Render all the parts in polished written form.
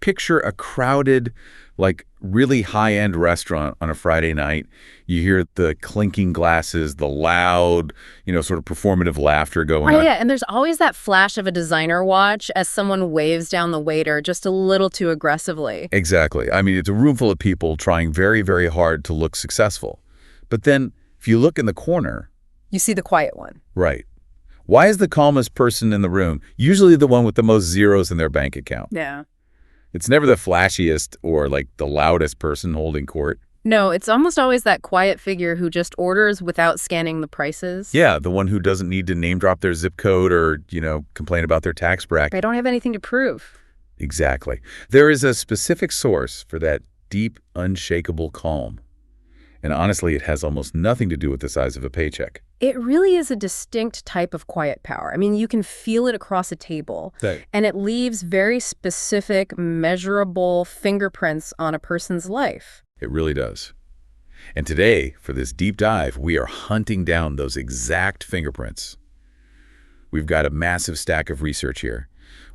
picture a crowded, like really high-end restaurant on a Friday night. You hear the clinking glasses, the loud, sort of performative laughter going on. Yeah, and there's always that flash of a designer watch as someone waves down the waiter just a little too aggressively. Exactly. I mean, it's a room full of people trying very, very hard to look successful. But then if you look in the corner, You see the quiet one. right. Why is the calmest person in the room usually the one with the most zeros in their bank account? Yeah. It's never the flashiest or like the loudest person holding court. No, it's almost always that quiet figure who just orders without scanning the prices. Yeah, the one who doesn't need to name drop their zip code or, complain about their tax bracket. They don't have anything to prove. Exactly. There is a specific source for that deep, unshakable calm. And honestly, it has almost nothing to do with the size of a paycheck. It really is a distinct type of quiet power. I mean, you can feel it across a table, and it leaves very specific, measurable fingerprints on a person's life. It really does. And today, for this deep dive, we are hunting down those exact fingerprints. We've got a massive stack of research here.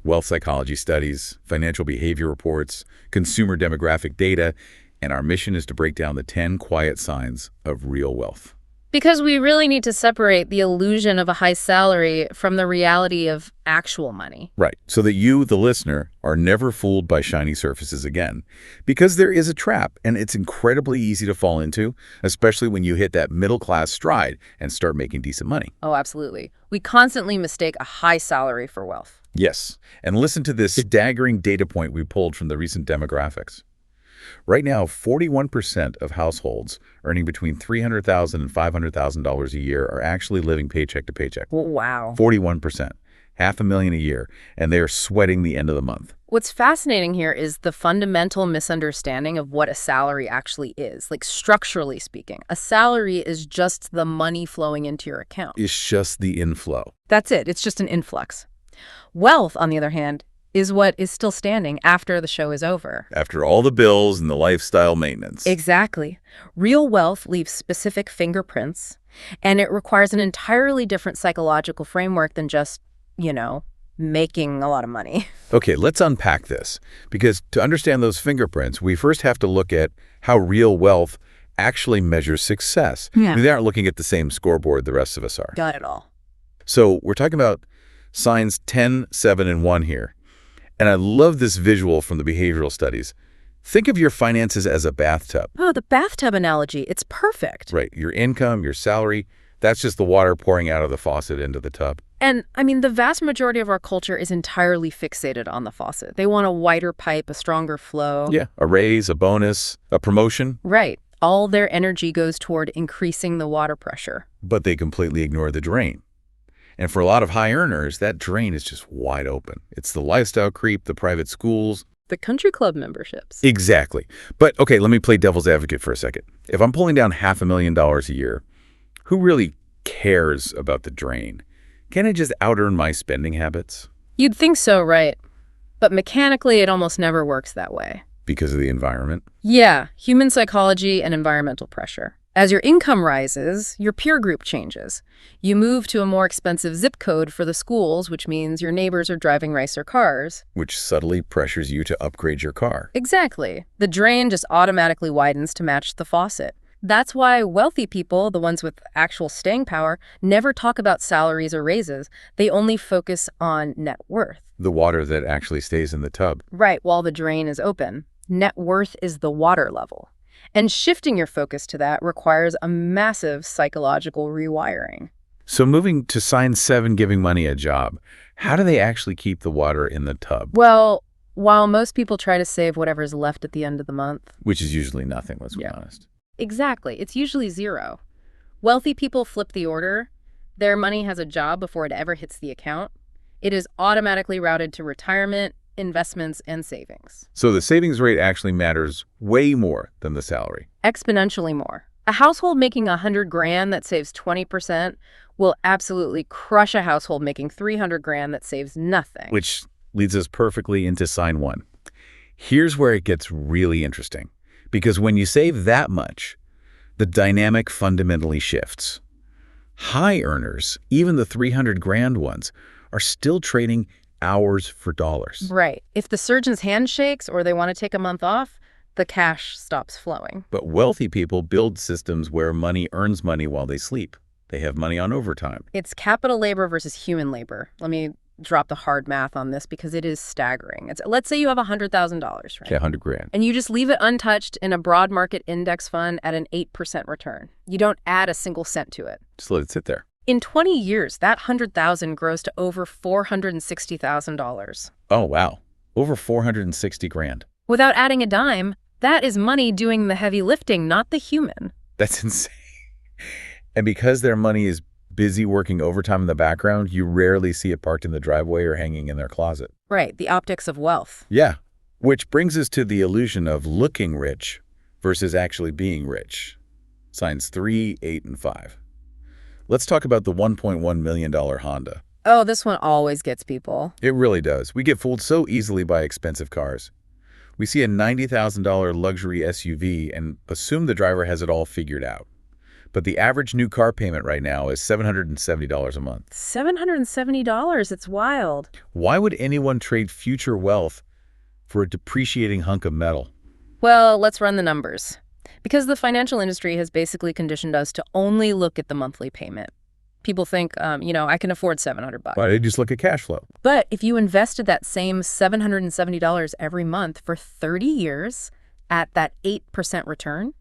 Wealth psychology studies, financial behavior reports, consumer demographic data, and our mission is to break down the 10 quiet signs of real wealth. Because we really need to separate the illusion of a high salary from the reality of actual money. Right, so that you, the listener, are never fooled by shiny surfaces again. Because there is a trap, and it's incredibly easy to fall into, especially when you hit that middle-class stride and start making decent money. Oh, absolutely. We constantly mistake a high salary for wealth. Yes, and listen to this staggering data point we pulled from the recent demographics. Right now, 41% of households earning between $300,000 and $500,000 a year are actually living paycheck to paycheck. Wow. 41%, $500,000 a year, and they're sweating the end of the month. What's fascinating here is the fundamental misunderstanding of what a salary actually is. Like, structurally speaking, a salary is just the money flowing into your account. It's just the inflow. That's it. It's just an influx. Wealth, on the other hand, is what is still standing after the show is over. After all the bills and the lifestyle maintenance. Exactly. Real wealth leaves specific fingerprints, and it requires an entirely different psychological framework than just, making a lot of money. Okay, let's unpack this. Because to understand those fingerprints, we first have to look at how real wealth actually measures success. Yeah. I mean, they aren't looking at the same scoreboard the rest of us are. Got it all. So we're talking about signs 10, 7, and 1 here. And I love this visual from the behavioral studies. Think of your finances as a bathtub. Oh, the bathtub analogy. It's perfect. Right. Your income, your salary, that's just the water pouring out of the faucet into the tub. And, I mean, the vast majority of our culture is entirely fixated on the faucet. They want a wider pipe, a stronger flow. Yeah. A raise, a bonus, a promotion. Right. All their energy goes toward increasing the water pressure. But they completely ignore the drain. And for a lot of high earners, that drain is just wide open. It's the lifestyle creep, the private schools. The country club memberships. Exactly. But okay, let me play devil's advocate for a second. If I'm pulling down $500,000 a year, who really cares about the drain? Can I just out-earn my spending habits? You'd think so, right? But mechanically, it almost never works that way. Because of the environment? Yeah, human psychology and environmental pressure. As your income rises, your peer group changes. You move to a more expensive zip code for the schools, which means your neighbors are driving nicer cars. Which subtly pressures you to upgrade your car. Exactly. The drain just automatically widens to match the faucet. That's why wealthy people, the ones with actual staying power, never talk about salaries or raises. They only focus on net worth. The water that actually stays in the tub. Right, while the drain is open. Net worth is the water level. And shifting your focus to that requires a massive psychological rewiring. So moving to sign 7, giving money a job, how do they actually keep the water in the tub? Well, while most people try to save whatever's left at the end of the month. Which is usually nothing, let's be honest. Exactly. It's usually zero. Wealthy people flip the order. Their money has a job before it ever hits the account. It is automatically routed to retirement, investments, and savings. So the savings rate actually matters way more than the salary. Exponentially more. A household making $100,000 that saves 20% will absolutely crush a household making $300,000 that saves nothing. Which leads us perfectly into sign 1. Here's where it gets really interesting. Because when you save that much, the dynamic fundamentally shifts. High earners, even the $300,000 ones, are still trading hours for dollars. Right. If the surgeon's hand shakes or they want to take a month off, the cash stops flowing. But wealthy people build systems where money earns money while they sleep. They have money on overtime. It's capital labor versus human labor. Let me drop the hard math on this because it is staggering. Let's say you have $100,000, right? Yeah, 100 grand. And you just leave it untouched in a broad market index fund at an 8% return. You don't add a single cent to it. Just let it sit there. In 20 years, that $100,000 grows to over $460,000. Oh, wow. Over 460 grand. Without adding a dime, that is money doing the heavy lifting, not the human. That's insane. And because their money is busy working overtime in the background, you rarely see it parked in the driveway or hanging in their closet. Right, the optics of wealth. Yeah, which brings us to the illusion of looking rich versus actually being rich. Signs 3, 8, and 5. Let's talk about the $1.1 million Honda. Oh, this one always gets people. It really does. We get fooled so easily by expensive cars. We see a $90,000 luxury SUV and assume the driver has it all figured out. But the average new car payment right now is $770 a month. $770, it's wild. Why would anyone trade future wealth for a depreciating hunk of metal? Well, let's run the numbers. Because the financial industry has basically conditioned us to only look at the monthly payment. People think, I can afford $700. Why don't you just look at cash flow? But if you invested that same $770 every month for 30 years at that 8% return,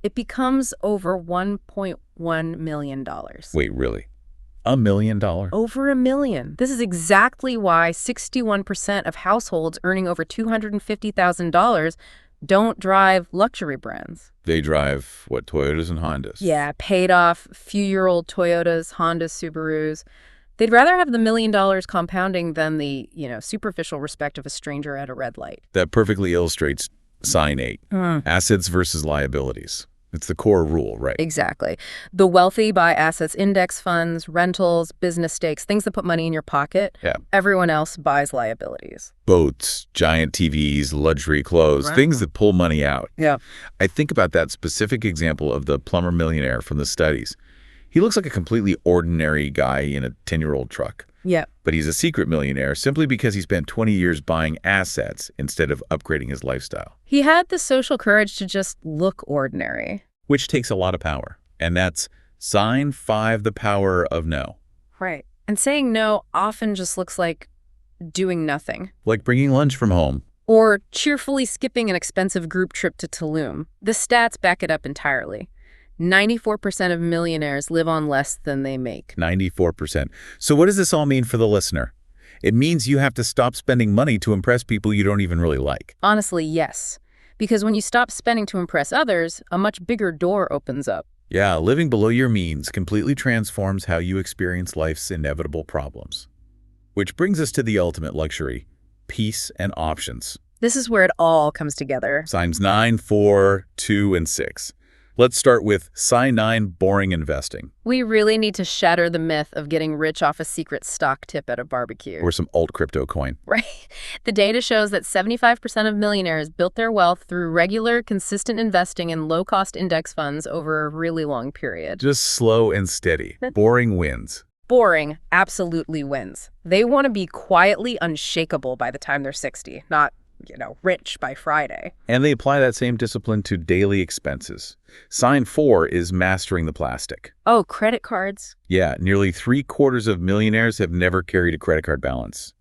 it becomes over $1.1 million. Wait, really? $1 million? Over $1 million. This is exactly why 61% of households earning over $250,000 don't drive luxury brands. They drive, what, Toyotas and Hondas? Yeah, paid off, few-year-old Toyotas, Hondas, Subarus. They'd rather have the $1 million compounding than the, superficial respect of a stranger at a red light. That perfectly illustrates sign 8. Assets versus liabilities. It's the core rule, right? Exactly. The wealthy buy assets, index funds, rentals, business stakes, things that put money in your pocket. Yeah. Everyone else buys liabilities. Boats, giant TVs, luxury clothes, things that pull money out. Yeah. I think about that specific example of the plumber millionaire from the studies. He looks like a completely ordinary guy in a 10-year-old truck. Yeah. But he's a secret millionaire simply because he spent 20 years buying assets instead of upgrading his lifestyle. He had the social courage to just look ordinary. Which takes a lot of power. And that's sign 5, the power of no. Right. And saying no often just looks like doing nothing. Like bringing lunch from home. Or cheerfully skipping an expensive group trip to Tulum. The stats back it up entirely. 94% of millionaires live on less than they make. 94%. So what does this all mean for the listener? It means you have to stop spending money to impress people you don't even really like. Honestly, yes. Because when you stop spending to impress others, a much bigger door opens up. Yeah, living below your means completely transforms how you experience life's inevitable problems. Which brings us to the ultimate luxury, peace and options. This is where it all comes together. Signs 9, 4, 2, and 6. Let's start with sign 9, boring investing. We really need to shatter the myth of getting rich off a secret stock tip at a barbecue. Or some alt crypto coin. Right. The data shows that 75% of millionaires built their wealth through regular, consistent investing in low-cost index funds over a really long period. Just slow and steady. Boring wins. Boring absolutely wins. They want to be quietly unshakable by the time they're 60, not rich by Friday. And they apply that same discipline to daily expenses. Sign 4 is mastering the plastic. Oh, credit cards? Yeah, nearly 3/4 of millionaires have never carried a credit card balance.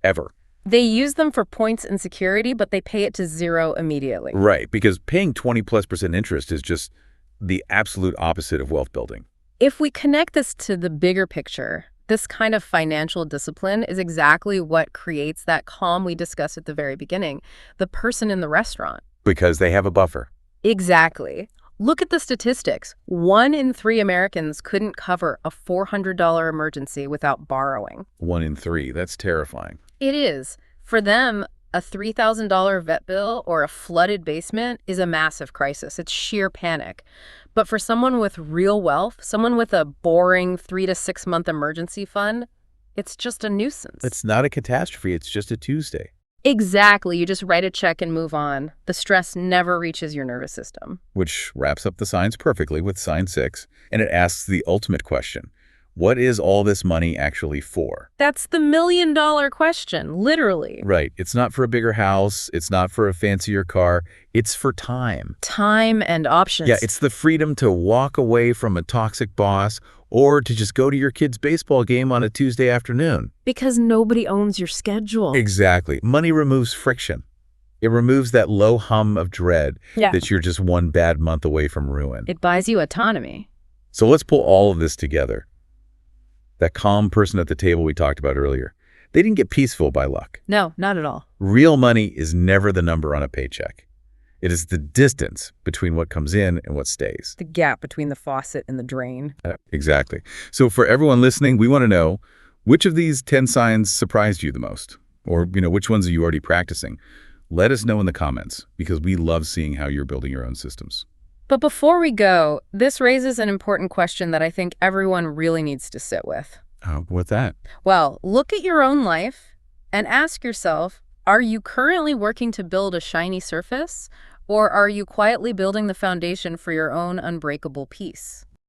Ever. They use them for points and security, but they pay it to zero immediately. Right, because paying 20+% interest is just the absolute opposite of wealth building. If we connect this to the bigger picture, this kind of financial discipline is exactly what creates that calm we discussed at the very beginning, the person in the restaurant. Because they have a buffer. Exactly. Look at the statistics. 1 in 3 Americans couldn't cover a $400 emergency without borrowing. 1 in 3. That's terrifying. It is. For them, a $3,000 vet bill or a flooded basement is a massive crisis. It's sheer panic. But for someone with real wealth, someone with a boring 3 to 6 month emergency fund, it's just a nuisance. It's not a catastrophe. It's just a Tuesday. Exactly. You just write a check and move on. The stress never reaches your nervous system. Which wraps up the signs perfectly with sign 6, and it asks the ultimate question. What is all this money actually for? That's the million-dollar question, literally. Right. It's not for a bigger house. It's not for a fancier car. It's for time. Time and options. Yeah, it's the freedom to walk away from a toxic boss or to just go to your kid's baseball game on a Tuesday afternoon. Because nobody owns your schedule. Exactly. Money removes friction. It removes that low hum of dread that you're just one bad month away from ruin. It buys you autonomy. So let's pull all of this together. That calm person at the table we talked about earlier, they didn't get peaceful by luck. No, not at all. Real money is never the number on a paycheck. It is the distance between what comes in and what stays. The gap between the faucet and the drain. Exactly. So for everyone listening, we want to know, which of these 10 signs surprised you the most? Or, which ones are you already practicing? Let us know in the comments, because we love seeing how you're building your own systems. But before we go, this raises an important question that I think everyone really needs to sit with. What's that? Well, look at your own life and ask yourself, are you currently working to build a shiny surface, or are you quietly building the foundation for your own unbreakable peace?